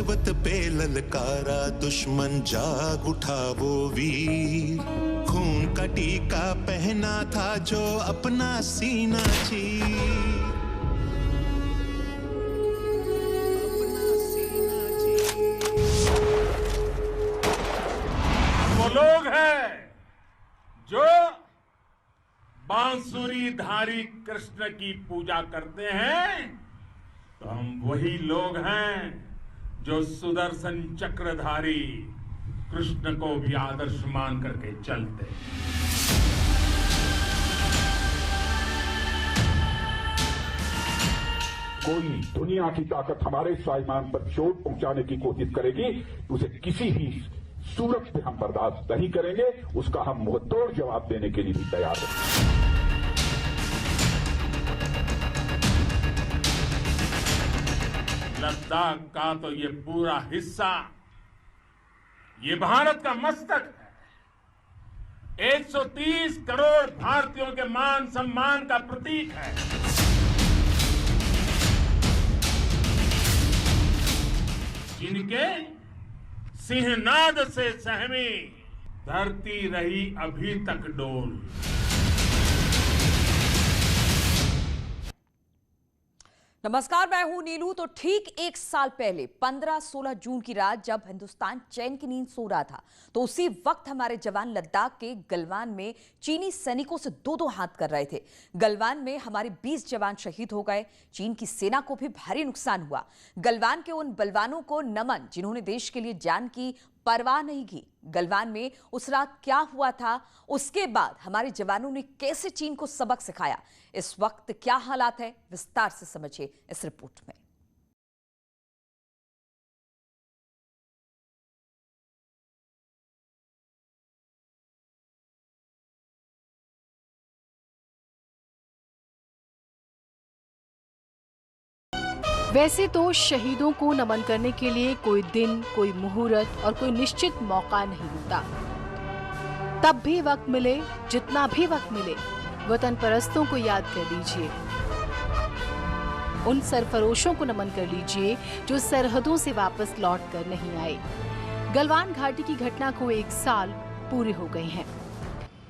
पर्वत पे ललकारा दुश्मन, जाग उठा वो वीर। खून का टीका पहना था जो अपना सीना चीर। वो लोग हैं जो बांसुरीधारी कृष्ण की पूजा करते हैं, तो हम वही लोग हैं जो सुदर्शन चक्रधारी कृष्ण को भी आदर्श मान करके चलते हैं। कोई दुनिया की ताकत हमारे स्वाभिमान पर चोट पहुंचाने की कोशिश करेगी, उसे किसी भी सूरत पे हम बर्दाश्त नहीं करेंगे। उसका हम मुंहतोड़ जवाब देने के लिए भी तैयार हैं। लद्दाख का तो ये पूरा हिस्सा ये भारत का मस्तक है। 130 करोड़ भारतीयों के मान सम्मान का प्रतीक है। जिनके सिंहनाद से सहमी धरती रही अभी तक डोल। नमस्कार, मैं हूं नीलू। तो ठीक एक साल पहले 15-16 जून की रात जब हिंदुस्तान चैन की नींद सो रहा था, तो उसी वक्त हमारे जवान लद्दाख के गलवान में चीनी सैनिकों से दो हाथ कर रहे थे। गलवान में हमारे 20 जवान शहीद हो गए। चीन की सेना को भी भारी नुकसान हुआ। गलवान के उन बलवानों को नमन जिन्होंने देश के लिए जान की परवाह नहीं की। गलवान में उस रात क्या हुआ था, उसके बाद हमारे जवानों ने कैसे चीन को सबक सिखाया, इस वक्त क्या हालात है, विस्तार से समझिए इस रिपोर्ट में। वैसे तो शहीदों को नमन करने के लिए कोई दिन, कोई मुहूर्त और कोई निश्चित मौका नहीं होता। तब भी वक्त मिले, जितना भी वक्त मिले, वतन परस्तों को याद कर लीजिए। उन सरफरोशों को नमन कर लीजिए जो सरहदों से वापस लौट कर नहीं आए। गलवान घाटी की घटना को 1 साल पूरे हो गए हैं।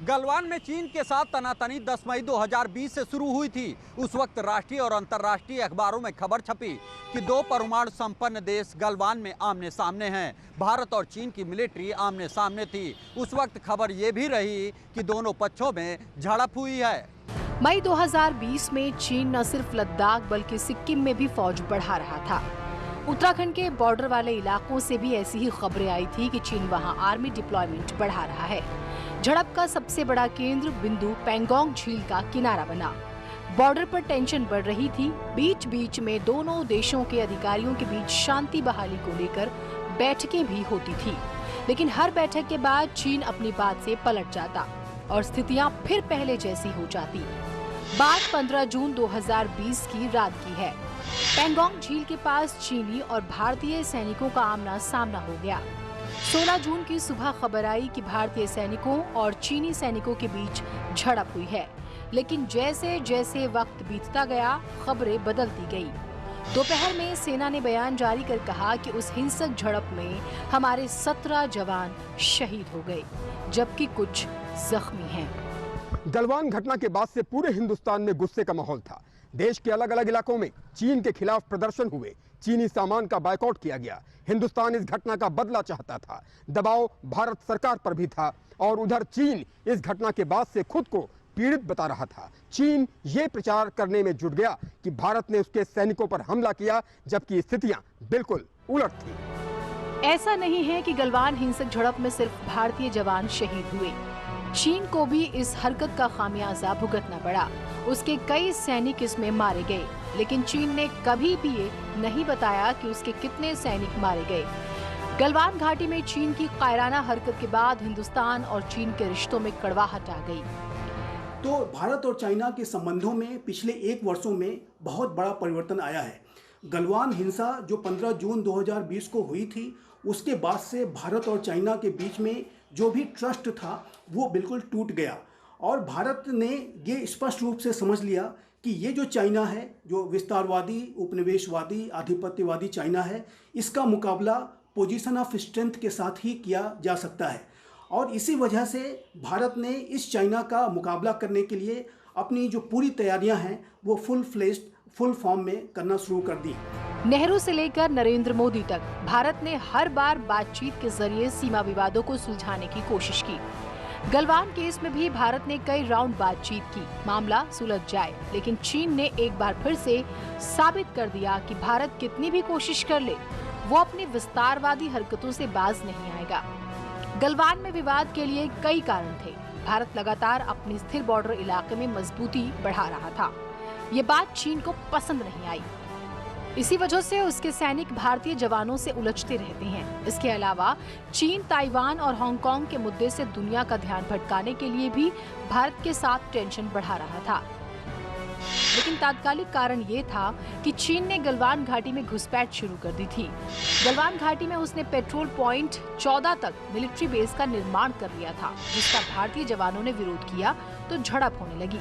गलवान में चीन के साथ तनातनी 10 मई 2020 से शुरू हुई थी। उस वक्त राष्ट्रीय और अंतर्राष्ट्रीय अखबारों में खबर छपी कि 2 परमाणु संपन्न देश गलवान में आमने सामने हैं। भारत और चीन की मिलिट्री आमने सामने थी। उस वक्त खबर ये भी रही कि दोनों पक्षों में झड़प हुई है। मई 2020 में चीन न सिर्फ लद्दाख बल्कि सिक्किम में भी फौज बढ़ा रहा था। उत्तराखंड के बॉर्डर वाले इलाकों से भी ऐसी ही खबरें आई थी कि चीन वहां आर्मी डिप्लॉयमेंट बढ़ा रहा है। झड़प का सबसे बड़ा केंद्र बिंदु पैंगोंग झील का किनारा बना। बॉर्डर पर टेंशन बढ़ रही थी। बीच बीच में दोनों देशों के अधिकारियों के बीच शांति बहाली को लेकर बैठकें भी होती थी, लेकिन हर बैठक के बाद चीन अपनी बात से पलट जाता और स्थितियां फिर पहले जैसी हो जाती। बात 15 जून 2020 की रात की है। पैंगोंग झील के पास चीनी और भारतीय सैनिकों का आमना सामना हो गया। 16 जून की सुबह खबर आई कि भारतीय सैनिकों और चीनी सैनिकों के बीच झड़प हुई है, लेकिन जैसे जैसे वक्त बीतता गया खबरें बदलती गई। दोपहर में सेना ने बयान जारी कर कहा कि उस हिंसक झड़प में हमारे 17 जवान शहीद हो गए, जबकि कुछ जख्मी हैं। गलवान घटना के बाद से पूरे हिंदुस्तान में गुस्से का माहौल था। देश के अलग अलग इलाकों में चीन के खिलाफ प्रदर्शन हुए। चीनी सामान का बायकॉट किया गया। हिंदुस्तान इस घटना का बदला चाहता था। दबाव भारत सरकार पर भी था और उधर चीन इस घटना के बाद से खुद को पीड़ित बता रहा था। चीन ये प्रचार करने में जुट गया कि भारत ने उसके सैनिकों पर हमला किया, जबकि स्थितियां बिल्कुल उलट थी। ऐसा नहीं है कि गलवान हिंसक झड़प में सिर्फ भारतीय जवान शहीद हुए। चीन को भी इस हरकत का खामियाजा भुगतना पड़ा। उसके कई सैनिक इसमें मारे गए, लेकिन चीन ने कभी भी ये नहीं बताया कि उसके कितने सैनिक मारे गए। गलवान घाटी में चीन की कायराना हरकत के बाद हिंदुस्तान और चीन के रिश्तों में कड़वाहट आ गई। तो भारत और चाइना के संबंधों में पिछले 1 वर्षों में बहुत बड़ा परिवर्तन आया है। गलवान हिंसा जो 15 जून 2020 को हुई थी, उसके बाद से भारत और चाइना के बीच में जो भी ट्रस्ट था वो बिल्कुल टूट गया और भारत ने ये स्पष्ट रूप से समझ लिया कि ये जो चाइना है, जो विस्तारवादी, उपनिवेशवादी, आधिपत्यवादी चाइना है, इसका मुकाबला पोजीशन ऑफ स्ट्रेंथ के साथ ही किया जा सकता है। और इसी वजह से भारत ने इस चाइना का मुकाबला करने के लिए अपनी जो पूरी तैयारियां हैं वो फुल फॉर्म में करना शुरू कर दी। नेहरू से लेकर नरेंद्र मोदी तक भारत ने हर बार बातचीत के जरिए सीमा विवादों को सुलझाने की कोशिश की। गलवान केस में भी भारत ने कई राउंड बातचीत की, मामला सुलझ जाए, लेकिन चीन ने एक बार फिर से साबित कर दिया कि भारत कितनी भी कोशिश कर ले, वो अपनी विस्तारवादी हरकतों से बाज नहीं आएगा। गलवान में विवाद के लिए कई कारण थे। भारत लगातार अपनी स्थिर बॉर्डर इलाके में मजबूती बढ़ा रहा था। ये बात चीन को पसंद नहीं आई। इसी वजह से उसके सैनिक भारतीय जवानों से उलझते रहते हैं। इसके अलावा चीन ताइवान और हांगकांग के मुद्दे से दुनिया का ध्यान भटकाने के लिए भी भारत के साथ टेंशन बढ़ा रहा था। लेकिन तात्कालिक कारण ये था कि चीन ने गलवान घाटी में घुसपैठ शुरू कर दी थी। गलवान घाटी में उसने पेट्रोल पॉइंट 14 तक मिलिट्री बेस का निर्माण कर लिया था, जिसका भारतीय जवानों ने विरोध किया तो झड़प होने लगी।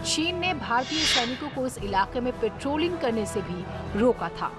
चीन ने भारतीय सैनिकों को इस इलाके में पेट्रोलिंग करने से भी रोका था।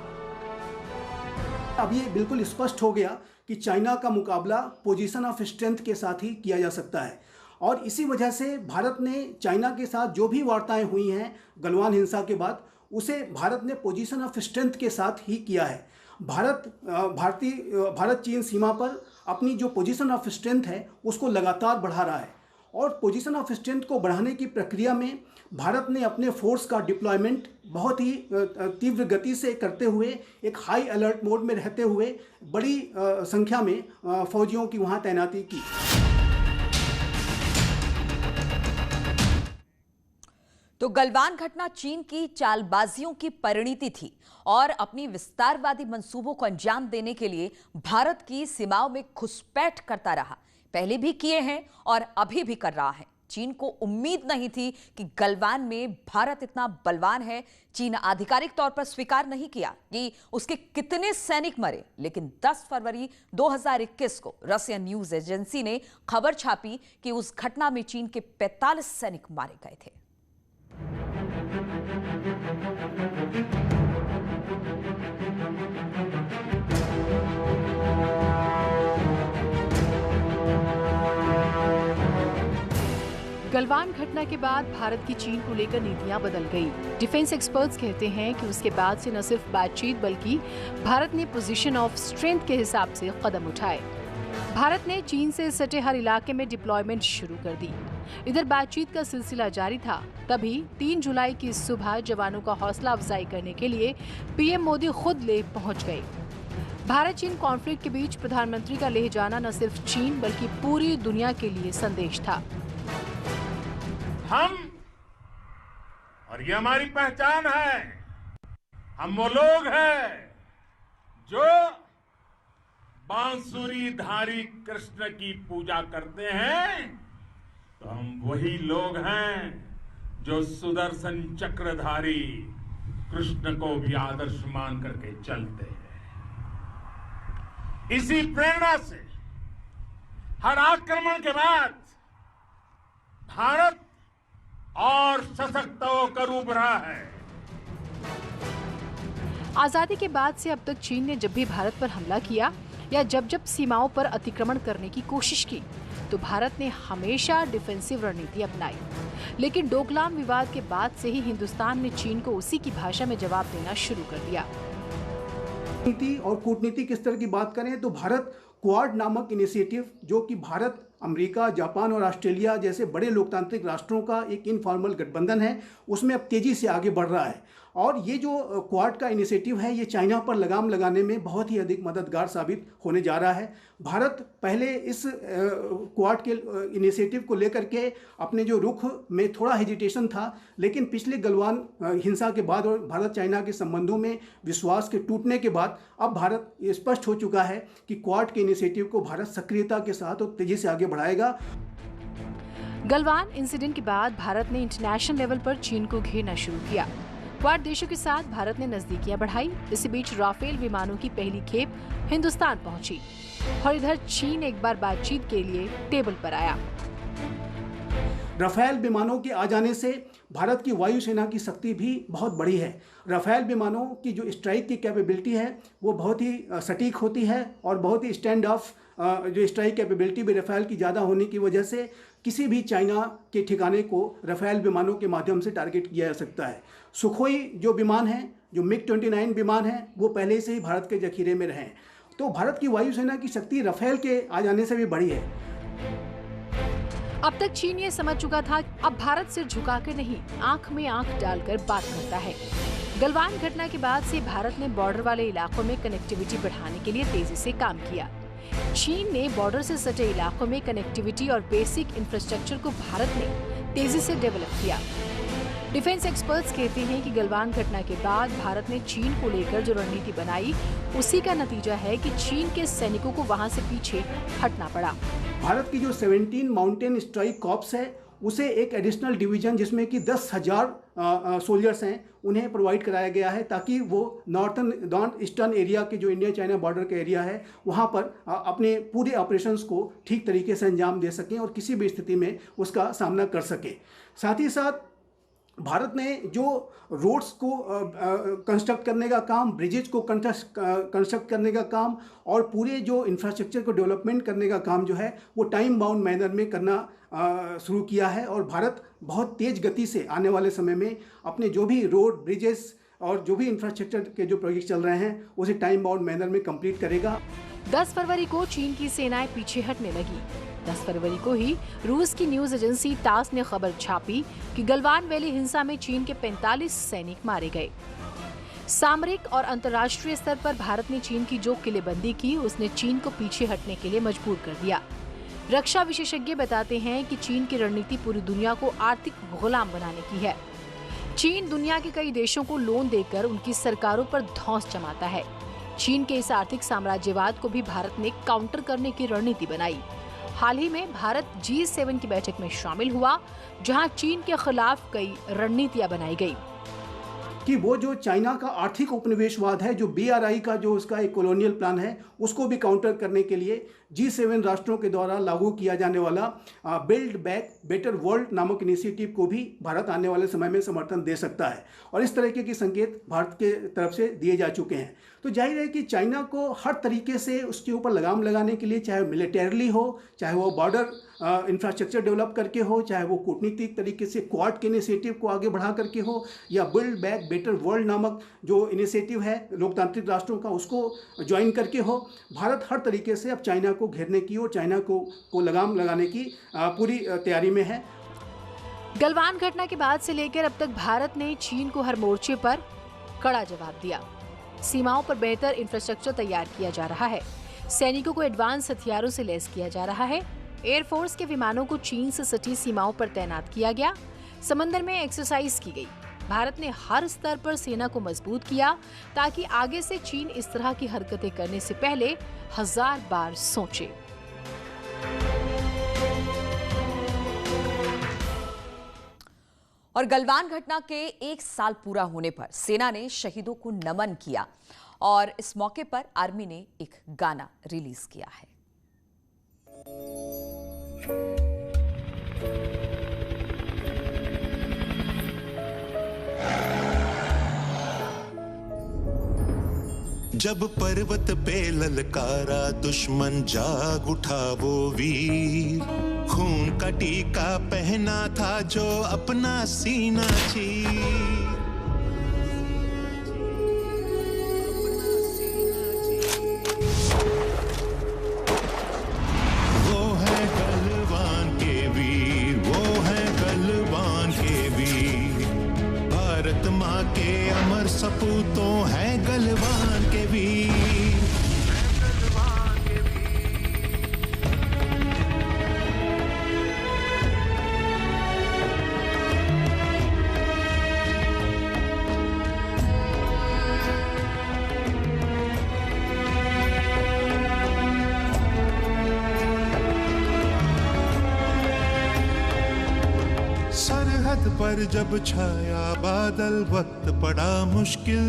अब ये बिल्कुल स्पष्ट हो गया कि चाइना का मुकाबला पोजीशन ऑफ स्ट्रेंथ के साथ ही किया जा सकता है। और इसी वजह से भारत ने चाइना के साथ जो भी वार्ताएं हुई हैं गलवान हिंसा के बाद, उसे भारत ने पोजीशन ऑफ स्ट्रेंथ के साथ ही किया है। भारत चीन सीमा पर अपनी जो पोजीशन ऑफ स्ट्रेंथ है उसको लगातार बढ़ा रहा है। और पोजीशन ऑफ स्ट्रेंथ को बढ़ाने की प्रक्रिया में भारत ने अपने फोर्स का डिप्लॉयमेंट बहुत ही तीव्र गति से करते हुए, एक हाई अलर्ट मोड में रहते हुए बड़ी संख्या में फौजियों की वहाँ तैनाती की। तो गलवान घटना चीन की चालबाजियों की परिणति थी और अपनी विस्तारवादी मंसूबों को अंजाम देने के लिए भारत की सीमाओं में घुसपैठ करता रहा। पहले भी किए हैं और अभी भी कर रहा है। चीन को उम्मीद नहीं थी कि गलवान में भारत इतना बलवान है। चीन आधिकारिक तौर पर स्वीकार नहीं किया कि उसके कितने सैनिक मरे, लेकिन 10 फरवरी 2021 को रशियन न्यूज एजेंसी ने खबर छापी कि उस घटना में चीन के 45 सैनिक मारे गए थे। गलवान घटना के बाद भारत की चीन को लेकर नीतियां बदल गई। डिफेंस एक्सपर्ट्स कहते हैं कि उसके बाद से न सिर्फ बातचीत बल्कि भारत ने पोजीशन ऑफ स्ट्रेंथ के हिसाब से कदम उठाए। भारत ने चीन से सटे हर इलाके में डिप्लॉयमेंट शुरू कर दी। इधर बातचीत का सिलसिला जारी था, तभी 3 जुलाई की सुबह जवानों का हौसला अफजाई करने के लिए पीएम मोदी खुद लेह पहुंच गए। भारत चीन कॉन्फ्लिक्ट के बीच प्रधानमंत्री का लेह जाना न सिर्फ चीन बल्कि पूरी दुनिया के लिए संदेश था। हम, और ये हमारी पहचान है, हम वो लोग हैं जो बांसुरी धारी कृष्ण की पूजा करते हैं, तो हम वही लोग हैं जो सुदर्शन चक्रधारी कृष्ण को भी आदर्श मान करके चलते हैं। इसी प्रेरणा से हर आक्रमण के बाद भारत और सशक्त होकर उभरा है। आजादी के बाद से अब तक चीन ने जब भी भारत पर हमला किया या जब जब सीमाओं पर अतिक्रमण करने की कोशिश की, तो भारत ने हमेशा डिफेंसिव रणनीति अपनाई। लेकिन डोकलाम विवाद के बाद से ही हिंदुस्तान ने चीन को उसी की भाषा में जवाब देना शुरू कर दिया। नीति और कूटनीति किस तरह की बात करें तो भारत क्वाड नामक इनिशिएटिव, जो कि भारत, अमेरिका, जापान और ऑस्ट्रेलिया जैसे बड़े लोकतांत्रिक राष्ट्रों का एक इनफॉर्मल गठबंधन है, उसमें अब तेजी से आगे बढ़ रहा है। और ये जो क्वाड का इनिशिएटिव है, ये चाइना पर लगाम लगाने में बहुत ही अधिक मददगार साबित होने जा रहा है। भारत पहले इस क्वाड के इनिशिएटिव को लेकर के अपने जो रुख में थोड़ा हेजिटेशन था, लेकिन पिछले गलवान हिंसा के बाद और भारत चाइना के संबंधों में विश्वास के टूटने के बाद अब भारत ये स्पष्ट हो चुका है कि क्वाड के इनिशिएटिव को भारत सक्रियता के साथ और तेजी से आगे बढ़ाएगा। गलवान इंसिडेंट के बाद भारत ने इंटरनेशनल लेवल पर चीन को घेरना शुरू किया। क्वाड देशों के साथ भारत ने नजदीकियां बढ़ाई। इसी बीच राफेल विमानों की पहली खेप हिंदुस्तान पहुंची और इधर चीन एक बार बातचीत के लिए टेबल पर आया। राफेल विमानों के आ जाने से भारत की वायुसेना की शक्ति भी बहुत बड़ी है। राफेल विमानों की जो स्ट्राइक की कैपेबिलिटी है वो बहुत ही सटीक होती है और बहुत ही स्टैंड ऑफ जो स्ट्राइक कैपेबिलिटी भी राफेल की ज़्यादा होने की वजह से किसी भी चाइना के ठिकाने को राफेल विमानों के माध्यम से टारगेट किया जा सकता है। सुखोई जो विमान हैं, जो MiG-29 विमान हैं, वो पहले से ही भारत के जखीरे में रहे हैं। तो भारत की वायुसेना की शक्ति राफेल के आ जाने से भी बढ़ी है। अब तक चीन ये समझ चुका था अब भारत सिर झुकाकर नहीं, आंख में आंख डालकर बात करता है। गलवान घटना के बाद से भारत ने बॉर्डर वाले इलाकों में कनेक्टिविटी बढ़ाने के लिए तेजी से काम किया। चीन ने बॉर्डर से सटे इलाकों में कनेक्टिविटी और बेसिक इंफ्रास्ट्रक्चर को भारत ने तेजी से डेवलप किया। डिफेंस एक्सपर्ट्स कहते हैं कि गलवान घटना के बाद भारत ने चीन को लेकर जो रणनीति बनाई, उसी का नतीजा है कि चीन के सैनिकों को वहां से पीछे हटना पड़ा। भारत की जो 17 माउंटेन स्ट्राइक कॉर्प्स है, उसे एक एडिशनल डिवीजन जिसमें कि 10,000 सोल्जर्स हैं, उन्हें प्रोवाइड कराया गया है ताकि वो नॉर्थ ईस्टर्न एरिया के जो इंडिया चाइना बॉर्डर का एरिया है, वहाँ पर अपने पूरे ऑपरेशंस को ठीक तरीके से अंजाम दे सकें और किसी भी स्थिति में उसका सामना कर सकें। साथ ही साथ भारत ने जो रोड्स को कंस्ट्रक्ट करने का काम, ब्रिजेज को कंस्ट्रक्ट करने का काम और पूरे जो इंफ्रास्ट्रक्चर को डेवलपमेंट करने का काम जो है वो टाइम बाउंड मैनर में करना शुरू किया है। और भारत बहुत तेज़ गति से आने वाले समय में अपने जो भी रोड, ब्रिजेस और जो भी इंफ्रास्ट्रक्चर के जो प्रोजेक्ट चल रहे हैं उसे टाइम बाउंड मैनर में कंप्लीट करेगा। 10 फरवरी को चीन की सेनाएं पीछे हटने लगी। 10 फरवरी को ही रूस की न्यूज एजेंसी तास ने खबर छापी कि गलवान वैली हिंसा में चीन के 45 सैनिक मारे गए। सामरिक और अंतर्राष्ट्रीय स्तर पर भारत ने चीन की जो किलेबंदी की, उसने चीन को पीछे हटने के लिए मजबूर कर दिया। रक्षा विशेषज्ञ बताते हैं कि चीन की रणनीति पूरी दुनिया को आर्थिक गुलाम बनाने की है। चीन दुनिया के कई देशों को लोन देकर उनकी सरकारों पर धौंस जमाता है। चीन के इस आर्थिक साम्राज्यवाद को भी भारत ने काउंटर करने की रणनीति बनाई। हाल ही में भारत G7 की बैठक में शामिल हुआ, जहां चीन के खिलाफ कई रणनीतियां बनाई गई कि वो जो चाइना का आर्थिक उपनिवेशवाद है, जो BRI का जो उसका एक कॉलोनियल प्लान है, उसको भी काउंटर करने के लिए G7 राष्ट्रों के द्वारा लागू किया जाने वाला बिल्ड बैक बेटर वर्ल्ड नामक इनिशिएटिव को भी भारत आने वाले समय में समर्थन दे सकता है। और इस तरीके के संकेत भारत के तरफ से दिए जा चुके हैं। तो जाहिर है कि चाइना को हर तरीके से उसके ऊपर लगाम लगाने के लिए, चाहे मिलिटरली हो, चाहे वो बॉर्डर इंफ्रास्ट्रक्चर डेवलप करके हो, चाहे वो कूटनीतिक तरीके से क्वाड के इनिशिएटिव को आगे बढ़ा करके हो, या बिल्ड बैक बेटर वर्ल्ड नामक जो इनिशिएटिव है लोकतांत्रिक राष्ट्रों का, उसको ज्वाइन करके हो, भारत हर तरीके से अब चाइना को घेरने की और चाइना को लगाम लगाने की पूरी तैयारी में है। गलवान घटना के बाद से लेकर अब तक भारत ने चीन को हर मोर्चे पर कड़ा जवाब दिया। सीमाओं पर बेहतर इंफ्रास्ट्रक्चर तैयार किया जा रहा है। सैनिकों को एडवांस हथियारों से लैस किया जा रहा है। एयरफोर्स के विमानों को चीन से सटी सीमाओं पर तैनात किया गया। समंदर में एक्सरसाइज की गई। भारत ने हर स्तर पर सेना को मजबूत किया ताकि आगे से चीन इस तरह की हरकतें करने से पहले 1000 बार सोचे। और गलवान घटना के 1 साल पूरा होने पर सेना ने शहीदों को नमन किया और इस मौके पर आर्मी ने एक गाना रिलीज किया है। जब पर्वत पे ललकारा दुश्मन जाग उठा वो वीर, खून का टीका पहना था जो अपना सीना चीर। वो है गलवान के वीर, वो है गलवान के वीर, भारत माँ के अमर सपूतों है गलवान के वीर। सरहद पर जब छाया बादल, वक्त पड़ा मुश्किल,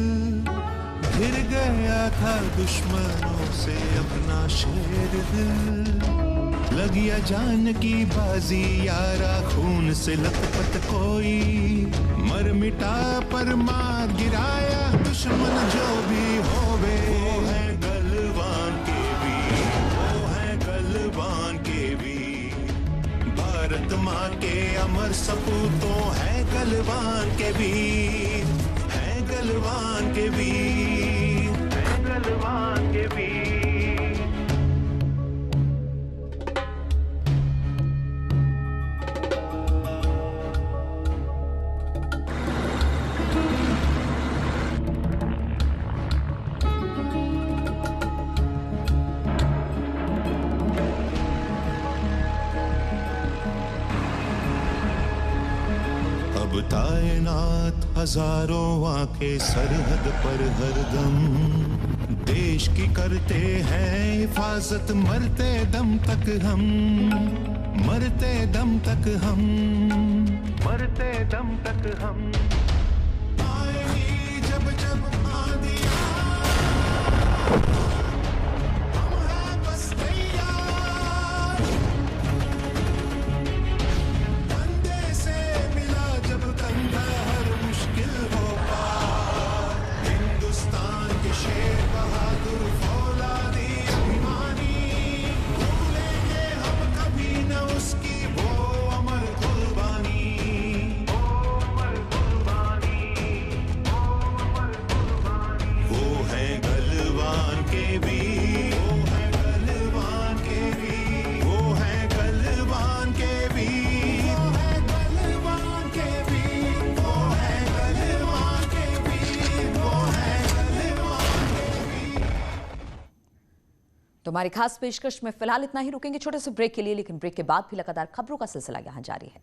घिर गया था दुश्मनों से अपना शेर दिल। लगिया जान की बाजी यारा, खून से लथपथ कोई मर मिटा पर मार गिराया, दुश्मन जो भी होवे वो है गलवान के वीर, वो है गलवान के वीर। भारत माँ के अमर सपूतों है गलवान के वीर, है गलवान के वीर, है गलवान के वीर। अब तैनात हजारों आंखें सरहद पर हरदम, देश की करते हैं हिफाजत, मरते दम तक हम, मरते दम तक हम, मरते दम तक हम। आएगी जब जब आंधियां, हम हैं बस तैयार, कंधे से मिला जब कंधा हर मुश्किल हो पार। हिंदुस्तान के शेर बहादुर फौलादी अभिमानी, भूलेंगे हम कभी न उसकी वो अमर कुर्बानी, वो अमर कुर्बानी, वो अमर कुर्बानी। वो है गलवान के वीर, वो है गलवान के वीर, वो है गलवान के वीर, वो है गलवान के वीर, वो है गलवान के वीर, वो है गलवान के वीर। तो हमारी खास पेशकश में फिलहाल इतना ही, रुकेंगे छोटे से ब्रेक के लिए, लेकिन ब्रेक के बाद भी लगातार खबरों का सिलसिला यहां जारी है।